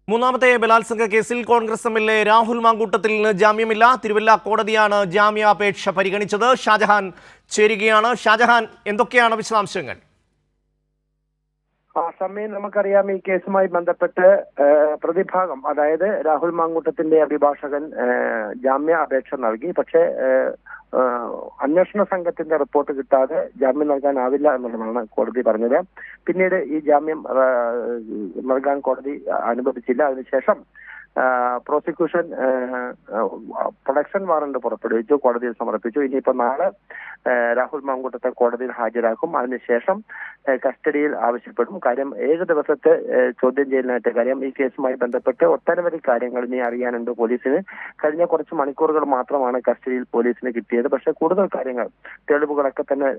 മൂന്നാമത്തെ ബലാത്സംഗ കേസിൽ കോൺഗ്രസ് എംഎൽഎ രാഹുൽ മാങ്കൂട്ടത്തിന് ജാമ്യമില്ല. തിരുവല്ല കോടതിയാണ് ജാമ്യാപേക്ഷ പരിഗണിച്ചത്. ഷാജഹാൻ ചേരുകയാണ്. ഷാജഹാൻ, എന്തൊക്കെയാണ് വിശദാംശങ്ങൾ? സമയം നമുക്കറിയാം, ഈ കേസുമായി ബന്ധപ്പെട്ട് പ്രതിഭാഗം, അതായത് രാഹുൽ മാങ്കൂട്ടത്തിന്റെ അഭിഭാഷകൻ ജാമ്യ അപേക്ഷ നൽകി. പക്ഷേ അന്വേഷണ സംഘത്തിന്റെ റിപ്പോർട്ട് കിട്ടാതെ ജാമ്യം നൽകാനാവില്ല എന്നുള്ളതാണ് കോടതി പറഞ്ഞത്. പിന്നീട് ഈ ജാമ്യം നൽകാൻ കോടതി അനുവദിച്ചില്ല. അതിനുശേഷം പ്രോസിക്യൂഷൻ പ്രൊഡക്ഷൻ വാറന്റ് പുറപ്പെടുവിച്ചു, കോടതിയിൽ സമർപ്പിച്ചു. ഇനിയിപ്പോ നാളെ രാഹുൽ മാങ്കൂട്ടത്തെ കോടതിയിൽ ഹാജരാക്കും. അതിനുശേഷം കസ്റ്റഡിയിൽ ആവശ്യപ്പെടും. കാര്യം 7 ദിവസത്തെ ചോദ്യം ചെയ്യലിനായിട്ട്. കാര്യം ഈ കേസുമായി ബന്ധപ്പെട്ട് ഒട്ടനവധി കാര്യങ്ങൾ ഇനി അറിയാനുണ്ട് പോലീസിന്. കഴിഞ്ഞ കുറച്ച് മണിക്കൂറുകൾ മാത്രമാണ് കസ്റ്റഡിയിൽ പോലീസിന് കിട്ടിയത്. പക്ഷെ കൂടുതൽ കാര്യങ്ങൾ, തെളിവുകളൊക്കെ തന്നെ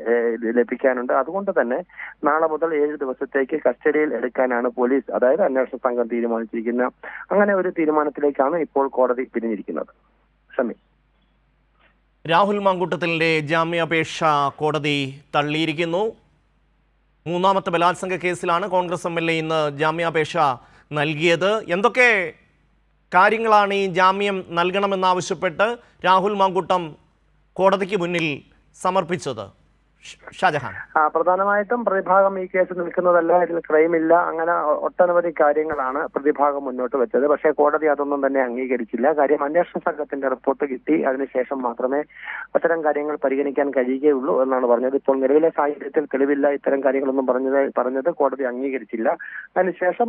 ലഭിക്കാനുണ്ട്. അതുകൊണ്ട് തന്നെ നാളെ മുതൽ 7 ദിവസത്തേക്ക് കസ്റ്റഡിയിൽ എടുക്കാനാണ് പോലീസ്, അതായത് അന്വേഷണ സംഘം തീരുമാനിച്ചിരിക്കുന്നത്. അങ്ങനെ ഒരു തീരുമാനത്തിലേക്കാണ് ഇപ്പോൾ കോടതി പിരിഞ്ഞിരിക്കുന്നത്. രാഹുൽ മാങ്കൂട്ടത്തിന്റെ ജാമ്യാപേക്ഷ കോടതി തള്ളിയിരിക്കുന്നു. മൂന്നാമത്തെ ബലാത്സംഗ കേസിലാണ് കോൺഗ്രസ് എംഎൽഎ ഇന്ന് ജാമ്യാപേക്ഷ നൽകിയത്. എന്തൊക്കെ കാര്യങ്ങളാണ് ഈ ജാമ്യം നൽകണമെന്നാവശ്യപ്പെട്ട് രാഹുൽ മാങ്കൂട്ടം കോടതിക്ക് മുന്നിൽ സമർപ്പിച്ചത്? ഷാജഹാൻ, പ്രധാനമായിട്ടും പ്രതിഭാഗം ഈ കേസ് നിൽക്കുന്നതല്ല, ഇതിൽ ക്രൈമില്ല, അങ്ങനെ ഒട്ടനവധി കാര്യങ്ങളാണ് പ്രതിഭാഗം മുന്നോട്ട് വെച്ചത്. പക്ഷേ കോടതി അതൊന്നും തന്നെ അംഗീകരിച്ചില്ല. കാര്യം അന്വേഷണ സംഘത്തിന്റെ റിപ്പോർട്ട് കിട്ടി, അതിനുശേഷം മാത്രമേ അത്തരം കാര്യങ്ങൾ പരിഗണിക്കാൻ കഴിയുകയുള്ളൂ എന്നാണ് പറഞ്ഞത്. ഇപ്പോൾ നിലവിലെ സാഹചര്യത്തിൽ തെളിവില്ല, ഇത്തരം കാര്യങ്ങളൊന്നും പറഞ്ഞത് കോടതി അംഗീകരിച്ചില്ല. അതിനുശേഷം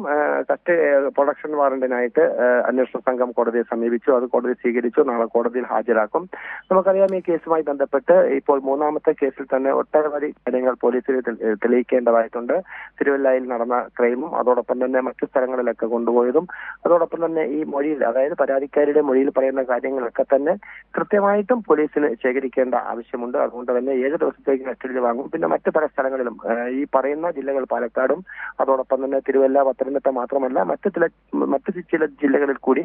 പ്രൊഡക്ഷൻ വാറന്റിനായിട്ട് അന്വേഷണ സംഘം കോടതിയെ സമീപിച്ചു. അത് കോടതി സ്വീകരിച്ചു. നാളെ കോടതിയിൽ ഹാജരാക്കും. നമുക്കറിയാം, ഈ കേസുമായി ബന്ധപ്പെട്ട് ഇപ്പോൾ മൂന്നാമത്തെ കേസിൽ തന്നെ ഒട്ടനവധി കാര്യങ്ങൾ പോലീസിന് തെളിയിക്കേണ്ടതായിട്ടുണ്ട്. തിരുവല്ലയിൽ നടന്ന ക്രൈമും അതോടൊപ്പം തന്നെ മറ്റു സ്ഥലങ്ങളിലൊക്കെ കൊണ്ടുപോയതും അതോടൊപ്പം തന്നെ ഈ മൊഴിയിൽ, അതായത് പരാതിക്കാരുടെ മൊഴിയിൽ പറയുന്ന കാര്യങ്ങളൊക്കെ തന്നെ കൃത്യമായിട്ടും പോലീസിന് ശേഖരിക്കേണ്ട ആവശ്യമുണ്ട്. അതുകൊണ്ട് തന്നെ 7 ദിവസത്തേക്ക് കസ്റ്റഡിയിൽ വാങ്ങും. പിന്നെ മറ്റു പല സ്ഥലങ്ങളിലും, ഈ പറയുന്ന ജില്ലകൾ പാലക്കാടും അതോടൊപ്പം തന്നെ തിരുവല്ല, പത്തനംതിട്ട മാത്രമല്ല മറ്റു ചില ജില്ലകളിൽ കൂടി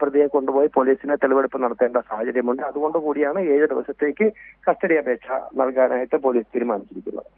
പ്രതിയെ കൊണ്ടുപോയി പോലീസിന് തെളിവെടുപ്പ് നടത്തേണ്ട സാഹചര്യമുണ്ട്. അതുകൊണ്ട് കൂടിയാണ് 7 ദിവസത്തേക്ക് കസ്റ്റഡി അപേക്ഷ നൽകാനായിട്ട് പോലീസ് തീരുമാനിച്ചിരിക്കുന്നത്.